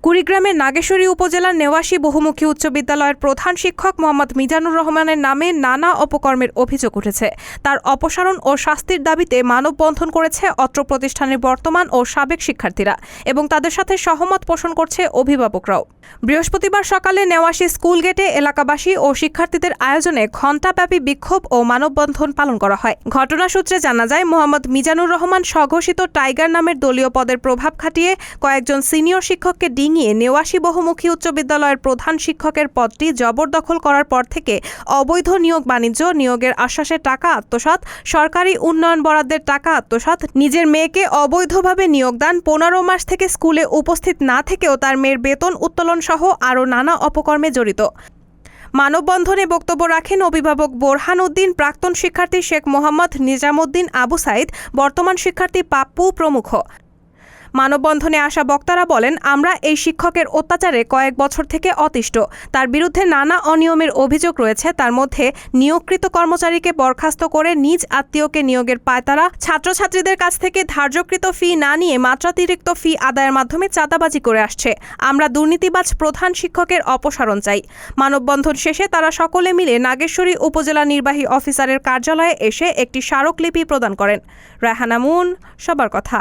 কুড়িগ্রামের নাগেশ্বরী উপজেলার নেওয়াশী বহুমুখী উচ্চ বিদ্যালয়ের প্রধান শিক্ষক মোহাম্মদ মিজানুর রহমানের নামে নানা অপকর্মের অভিযোগ উঠেছে। তার অপসারণ ও শাস্তির দাবিতে মানববন্ধন করেছে অত্র প্রতিষ্ঠানের বর্তমান ও সাবেক শিক্ষার্থীরা এবং তাদের সাথে সহমত পোষণ করছে অভিভাবকরাও। বৃহস্পতিবার সকালে নেওয়াশী স্কুল গেটে এলাকাবাসী ও শিক্ষার্থীদের আয়োজনে ঘণ্টাব্যাপী বিক্ষোভ ও মানববন্ধন পালন করা হয়। ঘটনা সূত্রে জানা যায়, মোহাম্মদ মিজানুর রহমান স্বঘোষিত টাইগার নামের দলীয় পদের প্রভাব খাটিয়ে কয়েকজন সিনিয়র শিক্ষককে ডিঙিয়ে নেওয়াশী বহুমুখী উচ্চ বিদ্যালয়ের প্রধান শিক্ষকের পদটি জবরদখল করার পর থেকে অবৈধ নিয়োগ বাণিজ্য, নিয়োগের আশ্বাসে টাকা আত্মসাৎ, সরকারি উন্নয়ন বরাদ্দের টাকা আত্মসাৎ, নিজের মেয়েকে অবৈধভাবে নিয়োগদান, 15 মাস থেকে স্কুলে উপস্থিত না থেকেও তার মেয়ের বেতন উত্তোলন সহ আরও নানা অপকর্মে জড়িত। মানববন্ধনে বক্তব্য রাখেন অভিভাবক বোরহান উদ্দিন, প্রাক্তন শিক্ষার্থী শেখ মোহাম্মদ নিজামুদ্দিন আবু সাইদ, বর্তমান শিক্ষার্থী পাপ্পু প্রমুখ। মানববন্ধনে আসা বক্তারা বলেন, আমরা এই শিক্ষকের অত্যাচারে কয়েক বছর থেকে অতিষ্ঠ। তার বিরুদ্ধে নানা অনিয়মের অভিযোগ রয়েছে। তার মধ্যে নিয়োগকৃত কর্মচারীকে বরখাস্ত করে নিজ আত্মীয়কে নিয়োগের পায়তারা, ছাত্রছাত্রীদের কাছ থেকে ধার্যকৃত ফি না নিয়ে মাত্রাতিরিক্ত ফি আদায়ের মাধ্যমে চাঁদাবাজি করে আসছে। আমরা দুর্নীতিবাজ প্রধান শিক্ষকের অপসারণ চাই। মানববন্ধন শেষে তারা সকলে মিলে নাগেশ্বরী উপজেলা নির্বাহী অফিসারের কার্যালয়ে এসে একটি স্মারকলিপি প্রদান করেন। রায়হানা মুন, সবার কথা।